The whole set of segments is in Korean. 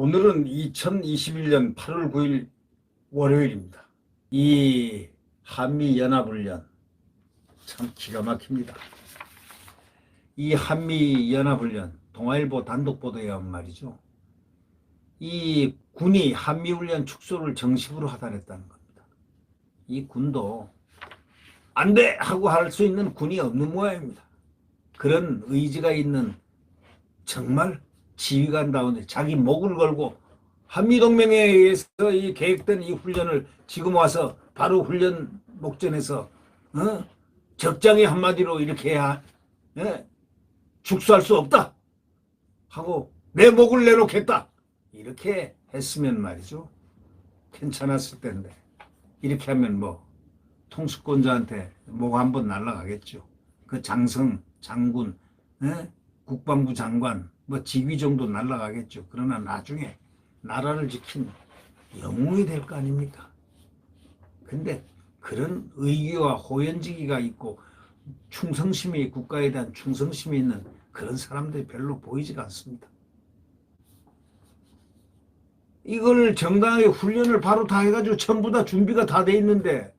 오늘은 2021년 8월 9일 월요일입니다. 이 한미연합훈련 참 기가 막힙니다. 이 한미연합훈련 동아일보 단독 보도에 의하면 말이죠. 이 군이 한미훈련 축소를 정식으로 하달했다는 겁니다. 이 군도 안 돼! 하고 할 수 있는 군이 없는 모양입니다. 그런 의지가 있는 정말 지휘관다운데 자기 목을 걸고 한미동맹에 의해서 이 계획된 이 훈련을 지금 와서 바로 훈련 목전에서 적장의 한마디로 이렇게 해야 축소할 수 없다 하고 내 목을 내놓겠다 이렇게 했으면 말이죠 괜찮았을 텐데 이렇게 하면 뭐 통수권자한테 목 한번 날라가겠죠. 그 장성 장군 국방부 장관 뭐 직위 정도 날라가겠죠. 그러나 나중에 나라를 지킨 영웅이 될 거 아닙니까? 근데 그런 의기와 호연지기가 있고 충성심이 국가에 대한 충성심이 있는 그런 사람들이 별로 보이지가 않습니다. 이걸 정당하게 훈련을 바로 다 해가지고 전부 다 준비가 다 돼 있는데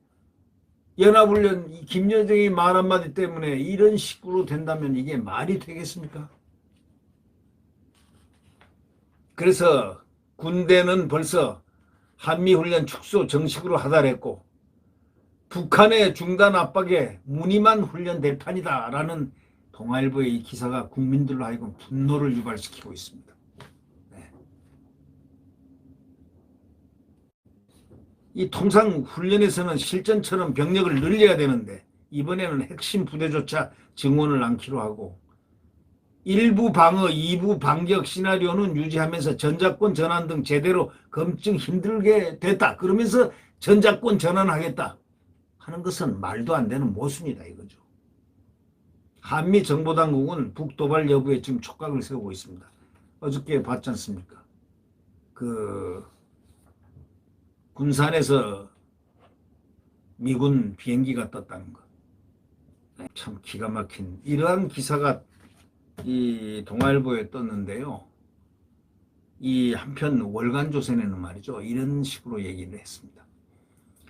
연합훈련 김여정의 말 한마디 때문에 이런 식으로 된다면 이게 말이 되겠습니까? 그래서 군대는 벌써 한미훈련 축소 정식으로 하달했고 북한의 중단 압박에 무늬만 훈련될 판이다 라는 동아일보의 이 기사가 국민들로 하여금 분노를 유발시키고 있습니다. 이 통상 훈련에서는 실전처럼 병력을 늘려야 되는데 이번에는 핵심 부대조차 증원을 않기로 하고 일부 방어, 이부 반격 시나리오는 유지하면서 전작권 전환 등 제대로 검증 힘들게 됐다. 그러면서 전작권 전환하겠다 하는 것은 말도 안 되는 모순이다 이거죠. 한미 정보당국은 북도발 여부에 지금 촉각을 세우고 있습니다. 어저께 봤지 않습니까? 군산에서 미군 비행기가 떴다는 것. 참 기가 막힌 이러한 기사가 이 동아일보에 떴는데요. 이 한편 월간조선에는 말이죠. 이런 식으로 얘기를 했습니다.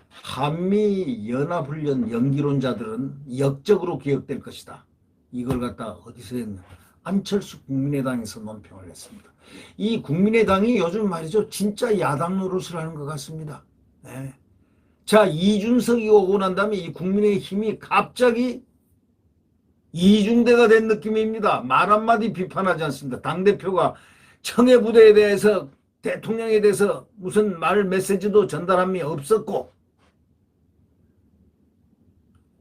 한미 연합훈련 연기론자들은 역적으로 기억될 것이다. 이걸 갖다 어디서 했나? 안철수 국민의당에서 논평을 했습니다. 이 국민의당이 요즘 말이죠. 진짜 야당 노릇을 하는 것 같습니다. 네. 자, 이준석이 오고 난 다음에 이 국민의힘이 갑자기 이중대가 된 느낌입니다. 말 한마디 비판하지 않습니다. 당대표가 청해부대에 대해서 대통령에 대해서 무슨 말 메시지도 전달함이 없었고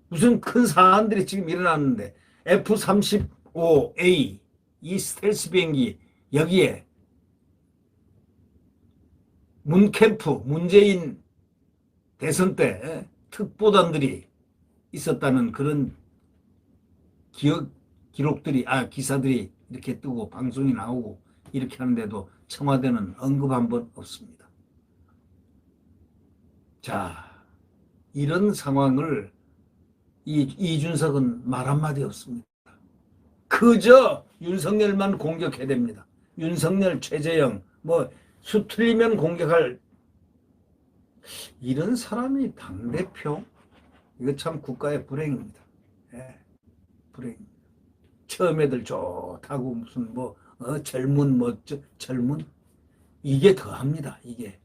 무슨 큰 사안들이 지금 일어났는데 F-35A 이 스텔스 비행기 여기에 문캠프 문재인 대선 때 특보단들이 있었다는 그런 기사들이 이렇게 뜨고 방송이 나오고 이렇게 하는데도 청와대는 언급 한 번 없습니다. 자, 이런 상황을 이준석은 말 한마디 없습니다. 그저 윤석열만 공격해야 됩니다. 윤석열, 최재형 뭐 수틀리면 공격할 이런 사람이 당대표? 이거 참 국가의 불행입니다. 예, 불행입니다. 처음 애들 좋다고 무슨 젊은 젊은 이게 더합니다. 이게.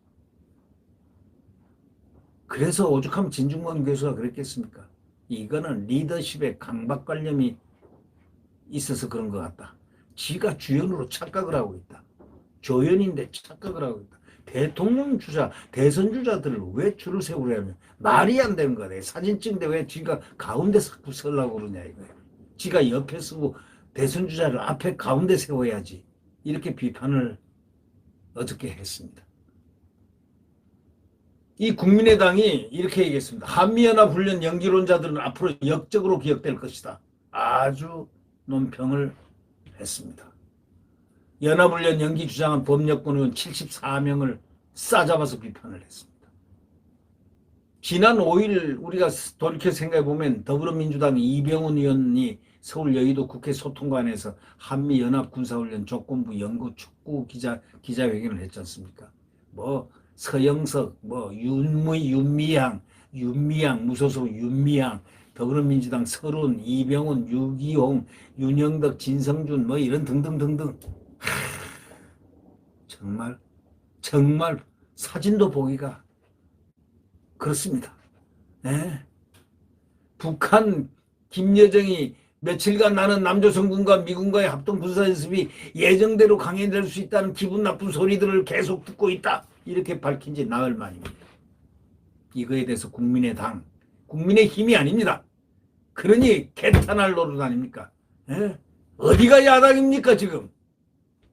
그래서 오죽하면 진중권 교수가 그랬겠습니까? 이거는 리더십의 강박관념이 있어서 그런 것 같다. 지가 주연으로 착각을 하고 있다. 조연인데 착각을 하고 있다. 대통령 주자, 대선 주자들을 왜 줄을 세우려면 말이 안 되는 거야. 사진 찍는데 왜 지가 가운데서 서려고 그러냐 이거야. 지가 옆에 서고 대선 주자를 앞에 가운데 세워야지. 이렇게 비판을 어저께 했습니다. 이 국민의당이 이렇게 얘기했습니다. 한미연합훈련 연기론자들은 앞으로 역적으로 기억될 것이다. 아주 논평을 했습니다. 연합훈련 연기 주장한 법력권 의원 74명을 싸잡아서 비판을 했습니다. 지난 5일 우리가 돌이켜 생각해 보면 더불어민주당 이병훈 의원이 서울 여의도 국회 소통관에서 한미연합군사훈련 조건부 연구 촉구 기자회견을 했지 않습니까? 뭐 서영석, 뭐 윤미향 무소속 윤미향, 더불어민주당 서른, 이병훈, 유기홍, 윤영덕, 진성준 뭐 이런 등등등등. 정말 정말 사진도 보기가 그렇습니다. 네. 북한 김여정이 며칠간 나는 남조선군과 미군과의 합동 군사연습이 예정대로 강행될 수 있다는 기분 나쁜 소리들을 계속 듣고 있다. 이렇게 밝힌 지 나흘 만입니다. 이거에 대해서 국민의 힘이 아닙니다. 그러니 개탄할 노릇 아닙니까? 예? 어디가 야당입니까 지금?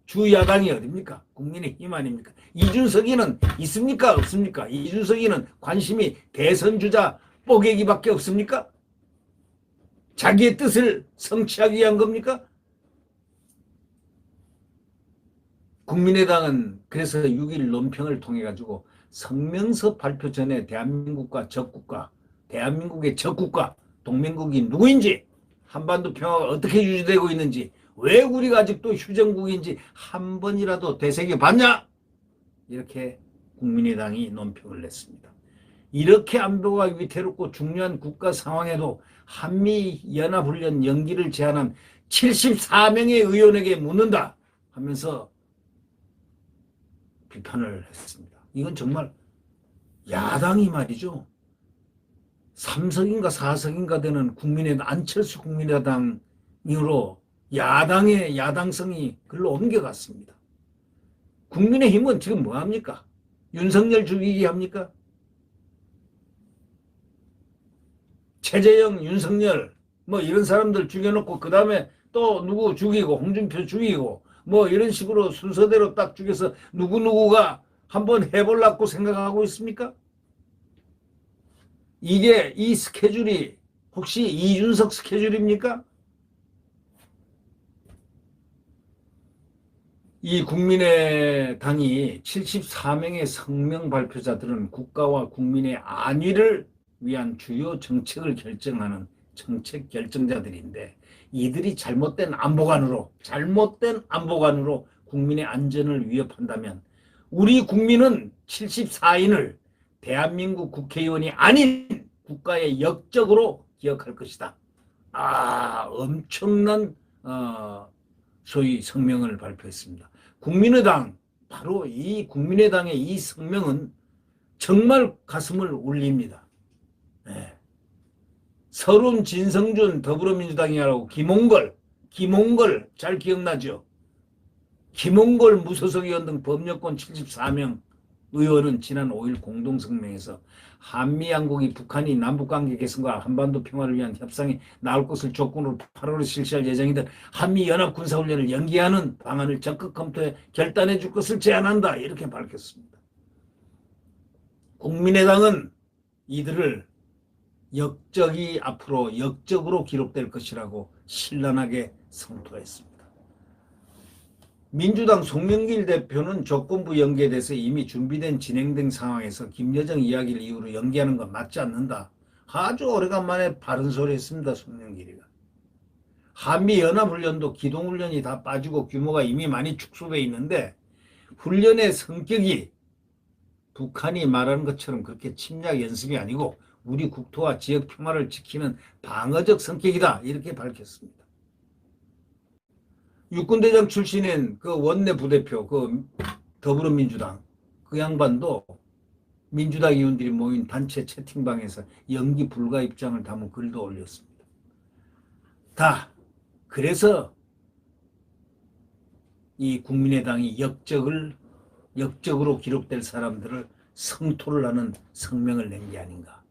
주 야당이 어딥니까? 국민의힘 아닙니까? 이준석이는 있습니까? 없습니까? 이준석이는 관심이 대선 주자 뽀개기밖에 없습니까? 자기의 뜻을 성취하기 위한 겁니까? 국민의당은 그래서 6일 논평을 통해 가지고 성명서 발표 전에 대한민국의 적국가, 동맹국이 누구인지, 한반도 평화가 어떻게 유지되고 있는지, 왜 우리가 아직도 휴전국인지 한 번이라도 되새겨봤냐? 이렇게 국민의당이 논평을 냈습니다. 이렇게 안보가 위태롭고 중요한 국가 상황에도 한미연합훈련 연기를 제안한 74명의 의원에게 묻는다 하면서 비판을 했습니다. 이건 정말 야당이 말이죠. 3석인가 4석인가 되는 안철수 국민의당으로 야당의 야당성이 글로 옮겨갔습니다. 국민의힘은 지금 뭐합니까? 윤석열 죽이기 합니까? 최재형, 윤석열 뭐 이런 사람들 죽여놓고 그 다음에 또 누구 죽이고 홍준표 죽이고 뭐 이런 식으로 순서대로 딱 죽여서 누구누구가 한번 해보려고 생각하고 있습니까? 이게 이 스케줄이 혹시 이준석 스케줄입니까? 이 국민의당이 74명의 성명 발표자들은 국가와 국민의 안위를 위한 주요 정책을 결정하는 정책 결정자들인데 이들이 잘못된 안보관으로 국민의 안전을 위협한다면 우리 국민은 74인을 대한민국 국회의원이 아닌 국가의 역적으로 기억할 것이다. 엄청난 소위 성명을 발표했습니다. 바로 이 국민의당의 이 성명은 정말 가슴을 울립니다. 네. 서른, 진성준 더불어민주당이라고 김홍걸 잘 기억나죠? 김홍걸 무소속 의원 등 법여권 74명 의원은 지난 5일 공동성명에서 한미양국이 북한이 남북관계 개선과 한반도 평화를 위한 협상에 나올 것을 조건으로 8월에 실시할 예정이든 한미연합군사훈련을 연기하는 방안을 적극 검토해 결단해 줄 것을 제안한다. 이렇게 밝혔습니다. 국민의당은 이들을 앞으로 역적으로 기록될 것이라고 신랄하게 성토했습니다. 민주당 송영길 대표는 조건부 연기에 대해서 이미 준비된 진행된 상황에서 김여정 이야기를 이유로 연기하는 건 맞지 않는다. 아주 오래간만에 바른 소리 했습니다. 송영길이가. 한미연합훈련도 기동훈련이 다 빠지고 규모가 이미 많이 축소되어 있는데 훈련의 성격이 북한이 말하는 것처럼 그렇게 침략 연습이 아니고 우리 국토와 지역 평화를 지키는 방어적 성격이다. 이렇게 밝혔습니다. 육군대장 출신인 그 원내 부대표, 그 더불어민주당, 그 양반도 민주당 의원들이 모인 단체 채팅방에서 연기 불가 입장을 담은 글도 올렸습니다. 그래서 이 국민의당이 역적으로 기록될 사람들을 성토를 하는 성명을 낸 게 아닌가.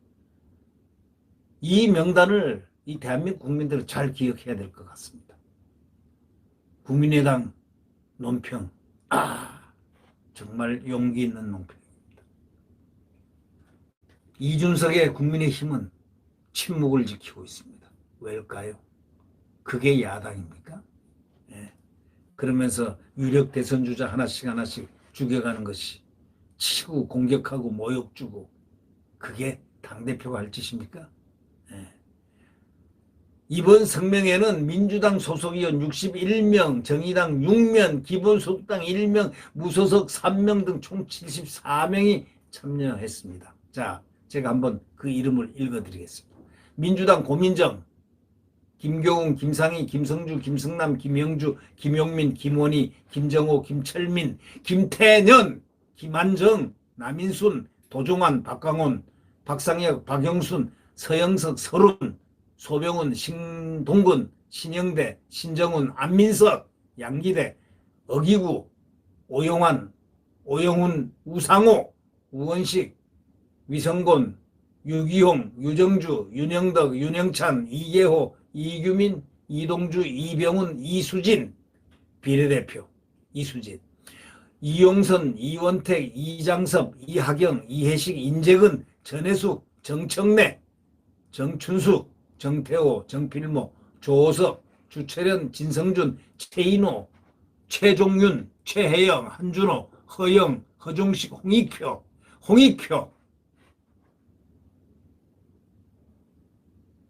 이 명단을 이 대한민국 국민들은 잘 기억해야 될 것 같습니다. 국민의당 논평, 정말 용기 있는 논평입니다. 이준석의 국민의힘은 침묵을 지키고 있습니다. 왜일까요? 그게 야당입니까? 네. 그러면서 유력 대선 주자 하나씩 죽여가는 것이 치고 공격하고 모욕 주고 그게 당대표가 할 짓입니까? 예. 이번 성명에는 민주당 소속 의원 61명, 정의당 6명, 기본소득당 1명, 무소속 3명 등 총 74명이 참여했습니다. 자, 제가 한번 그 이름을 읽어드리겠습니다. 민주당 고민정, 김교웅, 김상희, 김성주, 김성남, 김영주, 김용민, 김원희, 김정호, 김철민, 김태년, 김한정, 남인순, 도종환, 박광훈, 박상혁, 박영순, 서영석, 서른, 소병훈, 신동근, 신영대, 신정훈, 안민석, 양기대, 어기구, 오영환, 오영훈, 우상호, 우원식, 위성곤, 유기홍, 유정주, 윤영덕, 윤영찬, 이계호, 이규민, 이동주, 이병훈, 이수진, 비례대표 이수진, 이용선, 이원택, 이장섭, 이하경, 이혜식, 인재근, 전혜숙, 정청래, 정춘숙, 정태호, 정필모, 조호석, 주철현, 진성준, 최인호, 최종윤, 최혜영, 한준호, 허영, 허종식, 홍익표.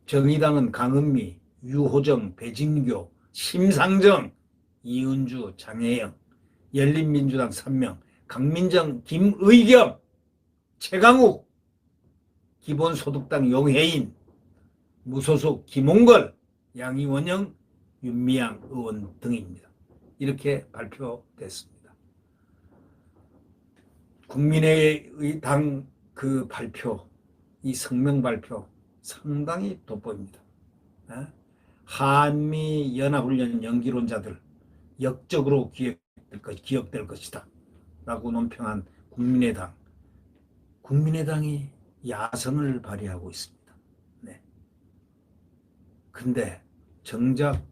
정의당은 강은미, 유호정, 배진교, 심상정, 이은주, 장혜영, 열린민주당 3명, 강민정, 김의겸, 최강욱, 기본소득당 용혜인, 무소속 김홍걸, 양이원영, 윤미향 의원 등입니다. 이렇게 발표됐습니다. 국민의당 그 발표, 이 성명 발표 상당히 돋보입니다. 한미연합훈련 연기론자들 역적으로 기억될 것이다 라고 논평한 국민의당이 야성을 발휘하고 있습니다. 네. 근데 정작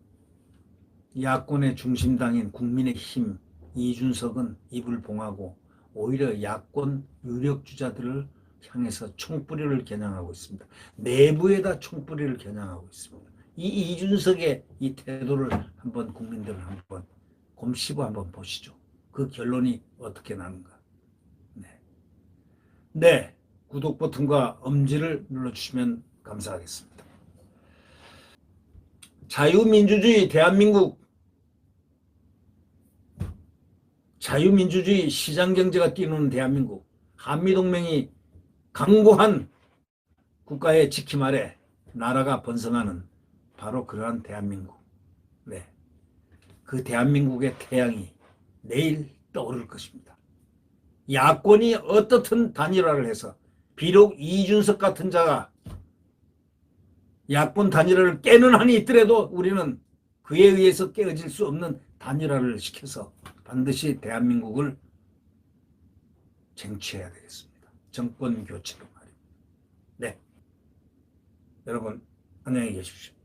야권의 중심당인 국민의힘 이준석은 입을 봉하고 오히려 야권 유력주자들을 향해서 총뿌리를 겨냥하고 있습니다. 내부에다 총뿌리를 겨냥하고 있습니다. 이 이준석의 이 태도를 한번 국민들은 한번 곰씹어 한번 보시죠. 그 결론이 어떻게 나는가. 네, 구독 버튼과 엄지를 눌러주시면 감사하겠습니다. 자유민주주의 대한민국, 자유민주주의 시장경제가 뛰노는 대한민국, 한미동맹이 강고한 국가의 지킴 아래 나라가 번성하는 바로 그러한 대한민국. 네, 그 대한민국의 태양이 내일 떠오를 것입니다. 야권이 어떻든 단일화를 해서 비록 이준석 같은 자가 야권 단일화를 깨는 한이 있더라도 우리는 그에 의해서 깨어질 수 없는 단일화를 시켜서 반드시 대한민국을 쟁취해야 되겠습니다. 정권 교체로 말입니다. 네, 여러분 안녕히 계십시오.